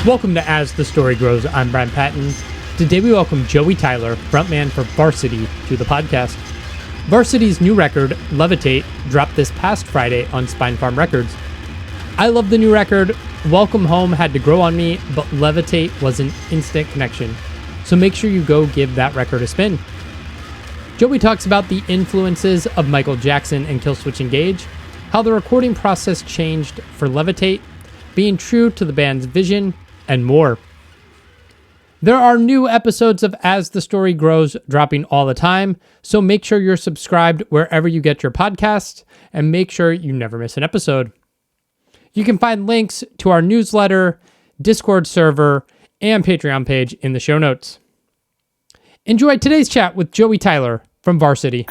Welcome to As the Story Grows. I'm Brian Patton. Today we welcome Joey Tyler, frontman for VRSTY, to the podcast. VRSTY's new record, Levitate, dropped this past Friday on Spinefarm Records. I love the new record. Welcome Home had to grow on me, but Levitate was an instant connection. So make sure you go give that record a spin. Joey talks about the influences of Michael Jackson and Killswitch Engage, how the recording process changed for Levitate, being true to the band's vision, and more. There are new episodes of As the Story Grows dropping all the time, so make sure you're subscribed wherever you get your podcasts, and make sure you never miss an episode. You can find links to our newsletter, Discord server, and Patreon page in the show notes. Enjoy today's chat with Joey Tyler from VRSTY.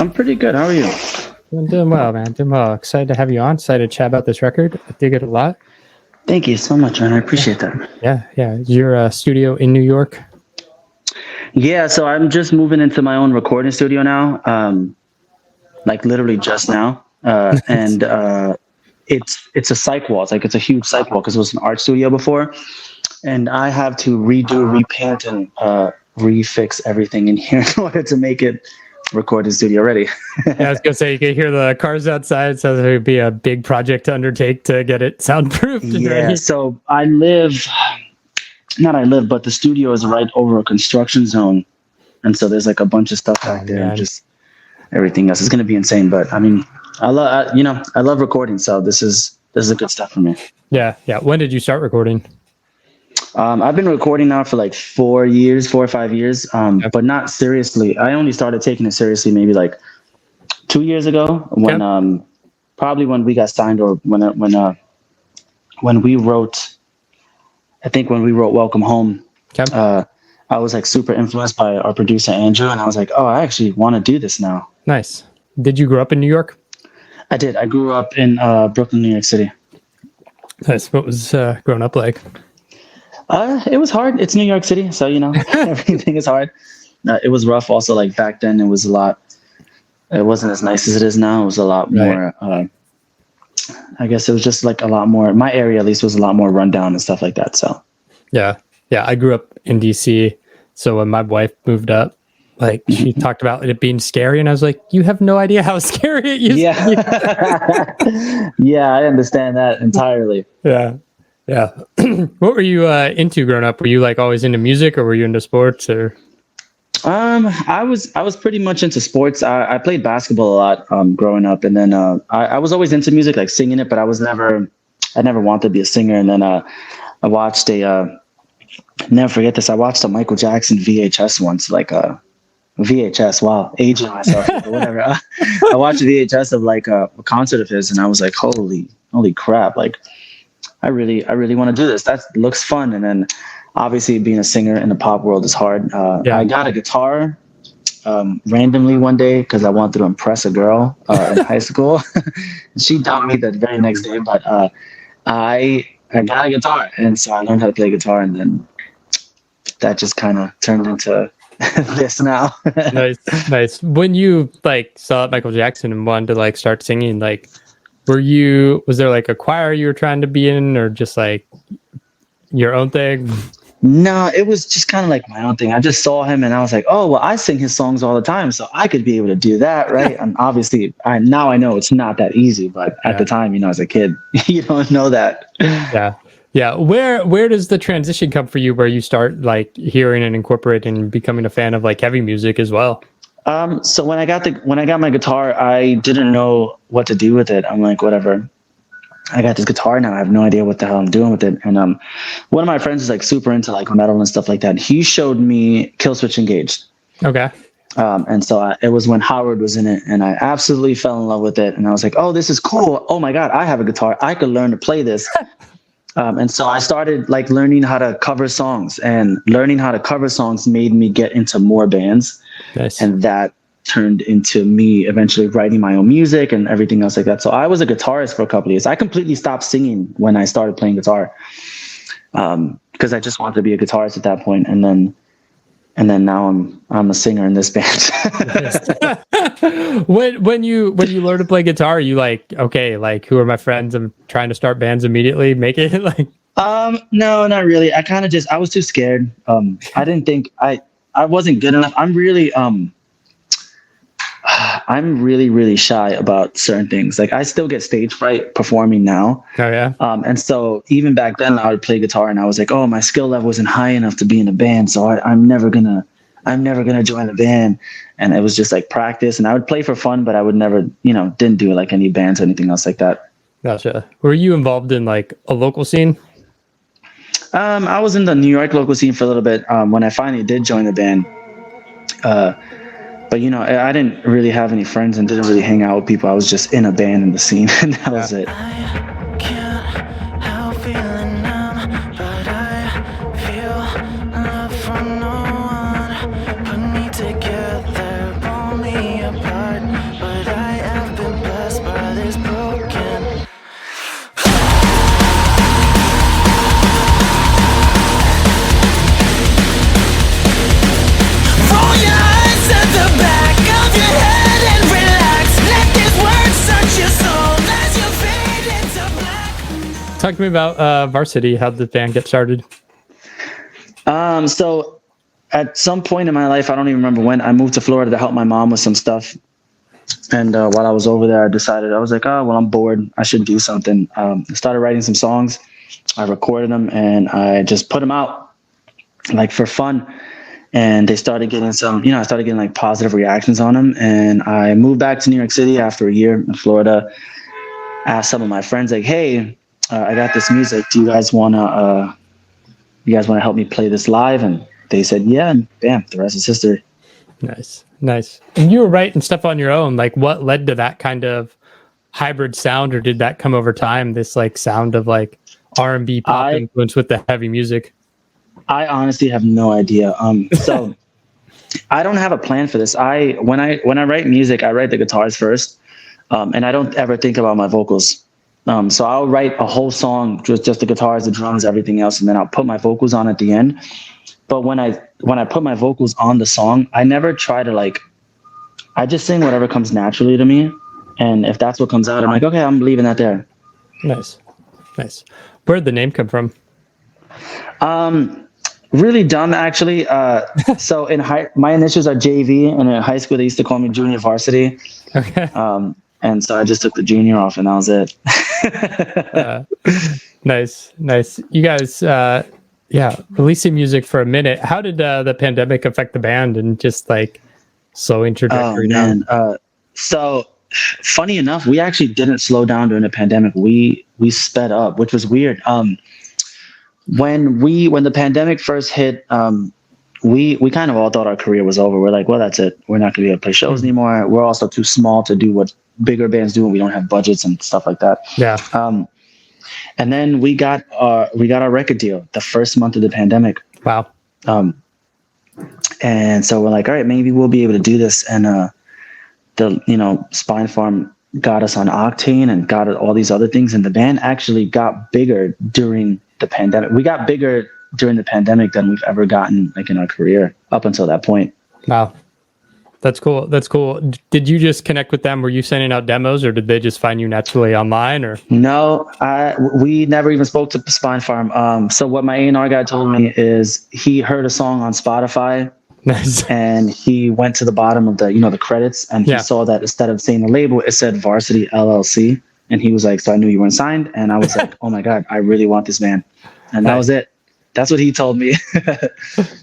I'm pretty good. How are you? I'm doing well, man. Doing well. Excited to have you on. Excited to chat about this record. I dig it a lot. Thank you so much, man. I appreciate that. Yeah. Your studio in New York? Yeah, so I'm just moving into my own recording studio now, like literally just now. And it's a psych wall. It's a huge psych wall because it was an art studio before. And I have to redo, repaint, and refix everything in here in order to make it recording studio ready. Yeah, I was gonna say you can hear the cars outside, so it would be a big project to undertake to get it soundproofed. Yeah, ready. So but the studio is right over a construction zone, and so there's like a bunch of stuff back there, and just everything else. It's gonna be insane, but I mean, I love recording, so this is good stuff for me. Yeah. When did you start recording? I've been recording now for like 4 or 5 years, but not seriously. I only started taking it seriously maybe like 2 years ago when probably when we got signed or when we wrote Welcome Home. I was like super influenced by our producer Andrew, and I was like, oh, I actually want to do this now. Nice. Did you grow up in New York? I did. I grew up in Brooklyn, New York City. Nice. What was growing up like? It was hard. It's New York City, so everything is hard. It was rough. Also, like back then, it wasn't as nice as it is now. It was a lot more. I guess it was just like a lot more. My area, at least, was a lot more rundown and stuff like that. So, yeah. I grew up in DC, so when my wife moved up, like she talked about it being scary, and I was like, "You have no idea how scary it used to be." Yeah, I understand that entirely. Yeah. What were you into growing up? Were you like always into music, or were you into sports? Or I was pretty much into sports. I played basketball a lot growing up, and then I was always into music, like singing it, but I never wanted to be a singer. And then I watched never forget this. I watched a Michael Jackson VHS once, like a VHS. Wow, aging myself, but whatever. I watched a VHS of like a concert of his, and I was like, holy crap, like. I really want to do this. That looks fun. And then obviously being a singer in the pop world is hard. I got a guitar randomly one day because I wanted to impress a girl in high school. She dumped me the very next day, but I got a guitar. And so I learned how to play guitar, and then that just kind of turned into this now. Nice. When you like saw Michael Jackson and wanted to like start singing, like, was there like a choir you were trying to be in, or just like your own thing? No, it was just kind of like my own thing. I just saw him and I was like, oh, well, I sing his songs all the time, so I could be able to do that, right? And obviously, now I know it's not that easy, but at the time, as a kid, you don't know that. Yeah. Where does the transition come for you, where you start like hearing and incorporating and becoming a fan of like heavy music as well? So when I got my guitar, I didn't know what to do with it. I'm like, whatever. I got this guitar now. I have no idea what the hell I'm doing with it. And one of my friends is like super into like metal and stuff like that. He showed me Killswitch Engaged. Okay. And so it was when Howard was in it, and I absolutely fell in love with it. And I was like, oh, this is cool. Oh my God, I have a guitar. I could learn to play this. And so I started like learning how to cover songs, and learning how to cover songs made me get into more bands. Nice. And that turned into me eventually writing my own music and everything else like that. So I was a guitarist for a couple of years. I completely stopped singing when I started playing guitar, because I just wanted to be a guitarist at that point. And then now I'm a singer in this band. When you learn to play guitar, are you like, okay, like who are my friends? I'm trying to start bands immediately. Make it like. No, not really. I was too scared. I didn't think I wasn't good enough. I'm really, really shy about certain things. Like I still get stage fright performing now. Oh yeah. And so even back then I would play guitar and I was like, oh, my skill level wasn't high enough to be in a band. So I'm never gonna join a band. And it was just like practice, and I would play for fun, but I would never, didn't do like any bands or anything else like that. Gotcha. Were you involved in like a local scene? I was in the New York local scene for a little bit when I finally did join the band. But I didn't really have any friends and didn't really hang out with people. I was just in a band in the scene, and that was it. I can't help feeling numb, but I feel love from no one. Put me together, pull me apart, but I have been blessed by this broken. Roll your eyes at the back of your head and relax. Let this word search your soul as you fade into black. Talk to me about VRSTY. How did the band get started? So at some point in my life, I don't even remember when, I moved to Florida to help my mom with some stuff. And while I was over there, I was like, oh, well, I'm bored. I should do something. I started writing some songs. I recorded them and I just put them out like for fun. And they started getting I started getting like positive reactions on them. And I moved back to New York City after a year in Florida. Asked some of my friends like, hey, I got this music. Do you guys want to help me play this live? And they said, yeah, and bam, the rest is history. Nice. And you were writing stuff on your own. Like what led to that kind of hybrid sound, or did that come over time? This like sound of like R&B pop influence with the heavy music? I honestly have no idea. So I don't have a plan for this. When I write music, I write the guitars first, and I don't ever think about my vocals. So I'll write a whole song, just the guitars, the drums, everything else, and then I'll put my vocals on at the end. But when I put my vocals on the song, I never try to I just sing whatever comes naturally to me. And if that's what comes out, I'm like, okay, I'm leaving that there. Nice. Where'd the name come from? Really dumb, actually. So my initials are JV, and in high school they used to call me Junior Varsity. Okay. And so I just took the junior off, and that was it. Nice. You guys, releasing music for a minute. How did the pandemic affect the band and just like slowing trajectory down? So funny enough, we actually didn't slow down during the pandemic. We sped up, which was weird. When the pandemic first hit, we kind of all thought our career was over. We're like, well, that's it. We're not going to be able to play shows anymore. We're also too small to do what bigger bands do, and we don't have budgets and stuff like that. Yeah. And then we got our record deal the first month of the pandemic. Wow. And so we're like, all right, maybe we'll be able to do this. And Spinefarm got us on Octane and got all these other things, and the band actually got bigger during the pandemic. We got bigger during the pandemic than we've ever gotten like in our career up until that point. Wow. That's cool. Did you just connect with them? Were you sending out demos, or did they just find you naturally online? Or no, we never even spoke to Spinefarm. So what my A&R guy told me is he heard a song on Spotify. Nice. And he went to the bottom of the credits, and he saw that instead of saying the label, it said VRSTY LLC. And he was like, so I knew you weren't signed. And I was like, oh my God, I really want this man. And that was it. That's what he told me.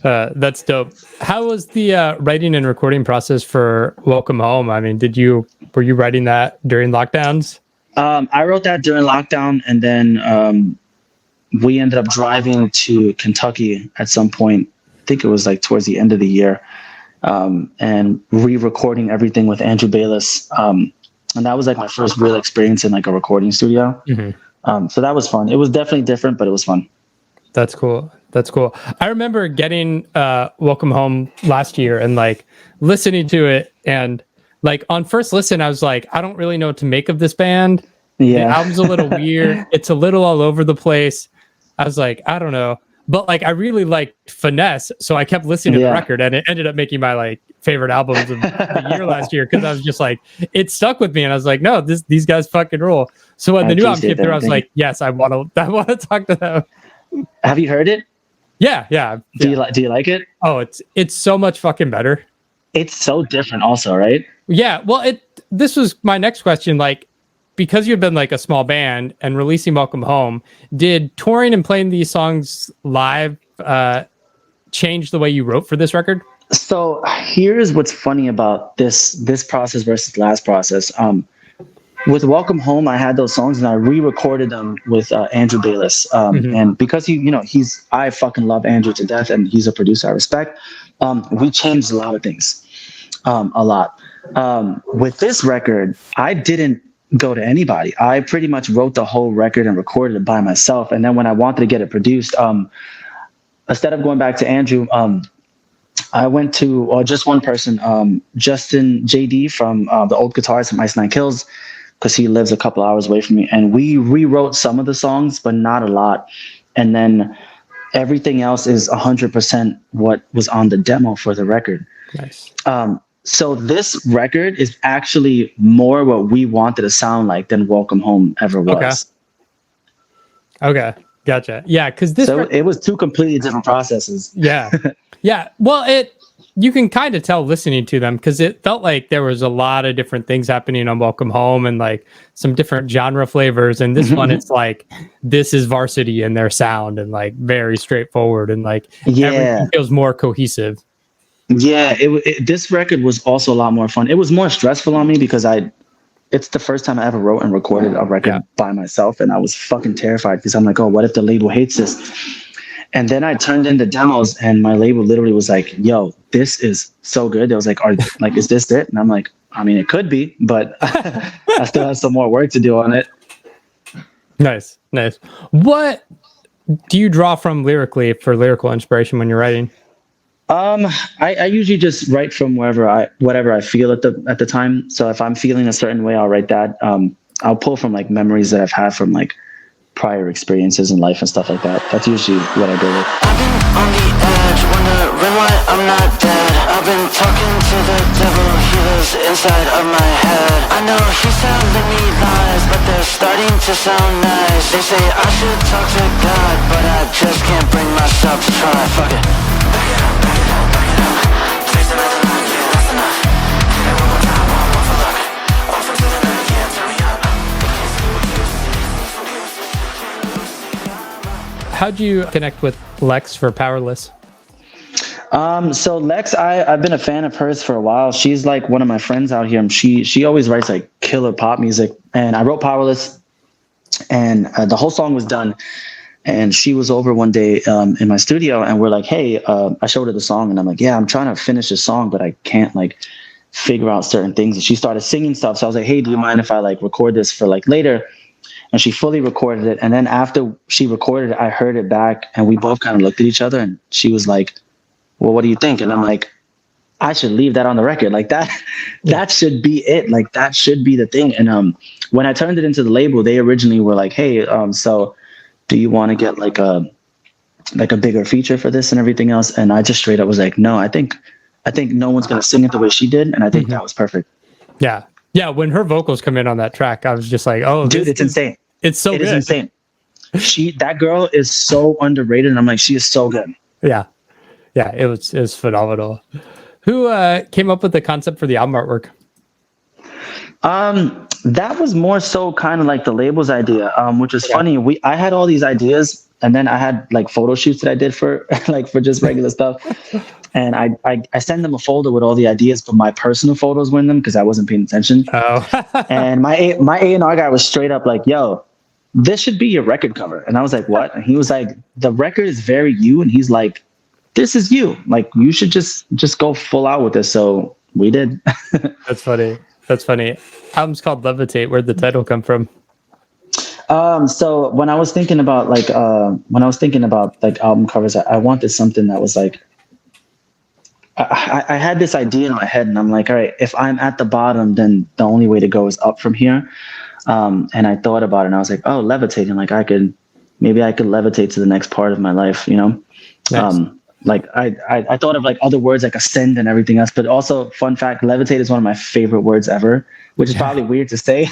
That's dope. How was the writing and recording process for Welcome Home? I mean, were you writing that during lockdowns? I wrote that during lockdown, and then we ended up driving to Kentucky at some point. I think it was like towards the end of the year. and re-recording everything with Andrew Bayless. And that was like my first real experience in like a recording studio. So that was fun. It was definitely different, but it was fun. That's cool. That's cool. I remember getting Welcome Home last year and like listening to it, and like on first listen, I was like, I don't really know what to make of this band. Yeah. The album's a little weird. It's a little all over the place. I was like, I don't know. But like I really liked Finesse, so I kept listening to the record, and it ended up making my like favorite albums of the year last year, because I was just like, it stuck with me, and I was like, no, these guys fucking rule. So when the new album came through, I was like, yes, I want to talk to them. Have you heard it? Yeah. Do you like it? Oh, it's so much fucking better. It's so different, also, right? Yeah. Well, this was my next question. Like, because you've been like a small band and releasing Welcome Home, did touring and playing these songs live change the way you wrote for this record? So here's what's funny about this process versus last process. With Welcome Home, I had those songs and I re-recorded them with Andrew Bayless. And because I fucking love Andrew to death, and he's a producer I respect. We changed a lot of things, a lot. With this record, I didn't go to anybody. I pretty much wrote the whole record and recorded it by myself. And then when I wanted to get it produced, instead of going back to Andrew, I went to just one person, Justin JD from the old guitarist from Ice Nine Kills, because he lives a couple hours away from me. And we rewrote some of the songs, but not a lot. And then everything else is 100% what was on the demo for the record. Nice. So this record is actually more what we wanted to sound like than Welcome Home ever was. Okay. Gotcha. Yeah, because it was two completely different processes. Yeah. Yeah. Well, you can kind of tell listening to them, because it felt like there was a lot of different things happening on Welcome Home, and like some different genre flavors. And this one, it's like, this is VRSTY in their sound, and like very straightforward, and like everything feels more cohesive. Yeah, this record was also a lot more fun. It was more stressful on me because it's the first time I ever wrote and recorded a record by myself, and I was fucking terrified because I'm like, oh, what if the label hates this? And then I turned in the demos, and my label literally was like, yo, this is so good. They was like, is this it? And I'm like, I mean, it could be, but I still have some more work to do on it. Nice. What do you draw from lyrically for lyrical inspiration when you're writing? I usually just write from whatever I feel at the time. So if I'm feeling a certain way, I'll write that. I'll pull from like memories that I've had from like prior experiences in life and stuff like that. That's usually what I go with. I've been on the edge, wondering why I'm not dead. I've been talking to the devil, he lives inside of my head. I know he's telling me lies, but they're starting to sound nice. They say I should talk to God, but I just can't bring myself to try. Fuck it. Back it up. Taste another night, yeah, that's enough. Hit it one more time, one for luck. One for to the night, yeah, turn me up. How'd you connect with Lex for Powerless? So Lex, I've been a fan of hers for a while. She's like one of my friends out here, and she always writes like killer pop music. And I wrote Powerless, and the whole song was done. And she was over one day in my studio, and we're like, hey, I showed her the song, and I'm like, yeah, I'm trying to finish the song, but I can't like figure out certain things. And she started singing stuff. So I was like, hey, do you mind if I like record this for like later? And she fully recorded it. And then after she recorded it, I heard it back, and we both kind of looked at each other, and she was like, well, what do you think? And I'm like, I should leave that on the record. Like that should be it. Like that should be the thing. And when I turned it into the label, they originally were like, hey, so do you want to get like a bigger feature for this and everything else? And I just straight up was like, no, I think no one's going to sing it the way she did. And I think that was perfect. Yeah. Yeah. When her vocals come in on that track, I was just like, oh, dude, it's insane. It's so good. It is insane. That girl is so underrated. And I'm like, she is so good. Yeah. Yeah. It was phenomenal. Who came up with the concept for the album artwork? That was more so kind of like the label's idea, which is funny. I had all these ideas, and then I had like photo shoots that I did for for just regular stuff. And I send them a folder with all the ideas, but my personal photos were in them because I wasn't paying attention. Oh. And my A&R guy was straight up like, yo, this should be your record cover. And I was like, what? And he was like, the record is very you. And he's like, this is you. Like, you should just go full out with this. So we did. That's funny. Album's called Levitate. Where'd the title come from? So when I was thinking about like album covers, I wanted something that was like, I had this idea in my head, and I'm like, all right, if I'm at the bottom, then the only way to go is up from here. And I thought about it, and I was like, oh, levitating, like maybe I could levitate to the next part of my life, you know? Nice. Like I thought of like other words like ascend and everything else, but also fun fact, levitate is one of my favorite words ever, which is probably weird to say.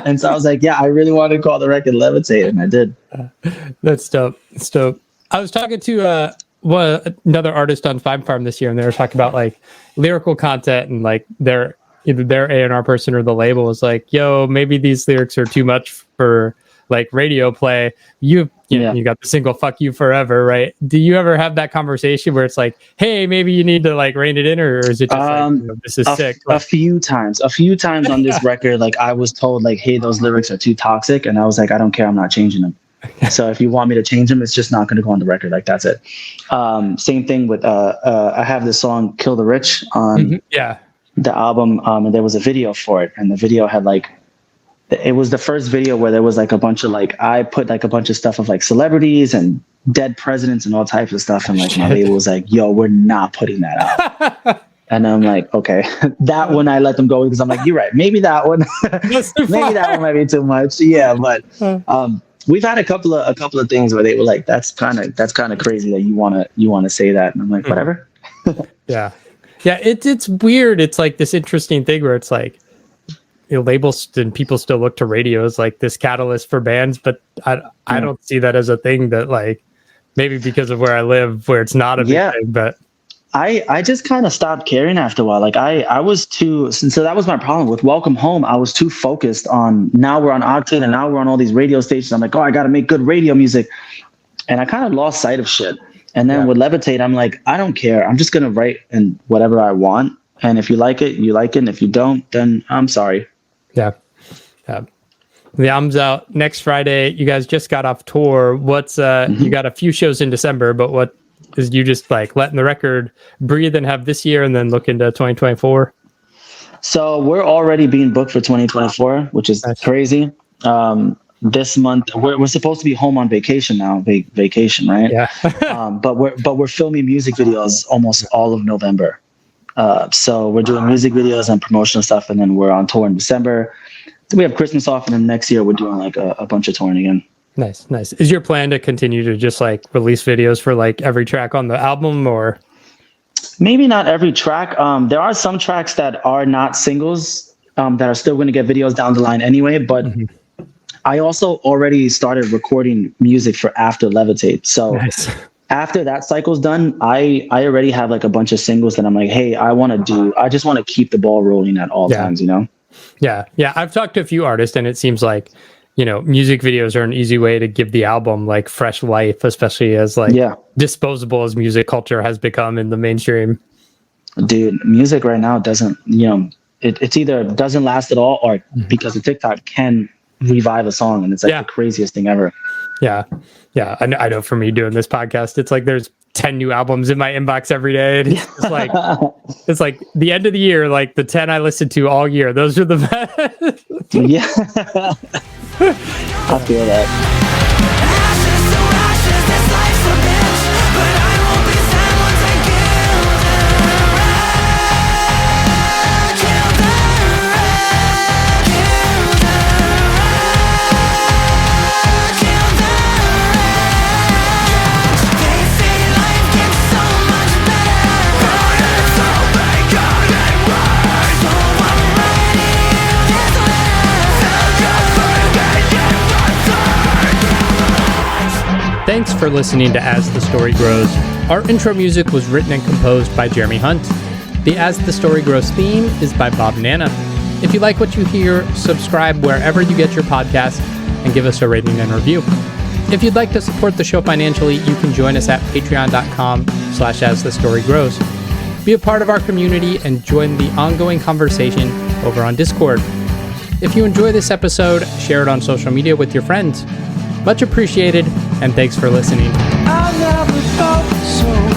And so I was like, yeah, I really wanted to call the record Levitate, and I did. That's dope. I was talking to another artist on Spinefarm this year, and they were talking about like lyrical content, and like either their A&R person or the label was like, yo, maybe these lyrics are too much for like radio play. You got the single "Fuck You Forever," right? Do you ever have that conversation where it's like, hey, maybe you need to like rein it in, or is it just like, this is sick? A few times on this record, like I was told like, hey, those lyrics are too toxic, and I was like, I don't care, I'm not changing them. So if you want me to change them, it's just not going to go on the record. Like, that's it. Same thing with I have this song "Kill the Rich" on the album, and there was a video for it, and the video had like, it was the first video where there was like a bunch of like, I put like a bunch of stuff of like celebrities and dead presidents and all types of stuff, and like my label was like, yo, we're not putting that out. And I'm like, okay, that one I let them go because I'm like, you're right, maybe that one maybe that one might be too much. Yeah, but we've had a couple of things where they were like, that's kind of crazy that you want to say that, and I'm like, whatever. yeah, it's weird. It's like this interesting thing where it's like, labels and people still look to radio as like this catalyst for bands, but I don't see that as a thing that, like, maybe because of where I live, where it's not a big thing, but I just kind of stopped caring after a while. Like I was too, so that was my problem with Welcome Home. I was too focused on, now we're on Octane and now we're on all these radio stations. I'm like, oh, I got to make good radio music. And I kind of lost sight of shit. And then with Levitate, I'm like, I don't care. I'm just going to write and whatever I want. And if you like it, you like it. And if you don't, then I'm sorry. Yeah. The album's out next Friday. You guys just got off tour. What's you got a few shows in December, but what is you just like letting the record breathe and have this year and then look into 2024? So we're already being booked for 2024, which is crazy. This month we're supposed to be home on vacation now, vacation, right? Yeah. But we're filming music videos almost all of November. So we're doing music videos and promotional stuff, and then we're on tour in December. So we have Christmas off, and then next year we're doing like a bunch of touring again. Nice. Is your plan to continue to just like release videos for like every track on the album, or? Maybe not every track. There are some tracks that are not singles that are still going to get videos down the line anyway, but I also already started recording music for after Levitate. So after that cycle's done, I already have like a bunch of singles that I'm like, hey, I just want to keep the ball rolling at all times, you know? Yeah. I've talked to a few artists, and it seems like, music videos are an easy way to give the album like fresh life, especially as like disposable as music culture has become in the mainstream. Dude, music right now doesn't, it's either doesn't last at all, or because of TikTok can revive a song, and it's like the craziest thing ever. Yeah. I know for me doing this podcast, it's like there's 10 new albums in my inbox every day. And it's like the end of the year, like the 10 I listened to all year, those are the best. Yeah. I feel that. Thanks for listening to As the Story Grows. Our intro music was written and composed by Jeremy Hunt. The As the Story Grows theme is by Bob Nana. If you like what you hear, subscribe wherever you get your podcasts and give us a rating and review. If you'd like to support the show financially, you can join us at patreon.com/asthestorygrows. Be a part of our community and join the ongoing conversation over on Discord. If you enjoy this episode, share it on social media with your friends. Much appreciated, and thanks for listening. I never felt so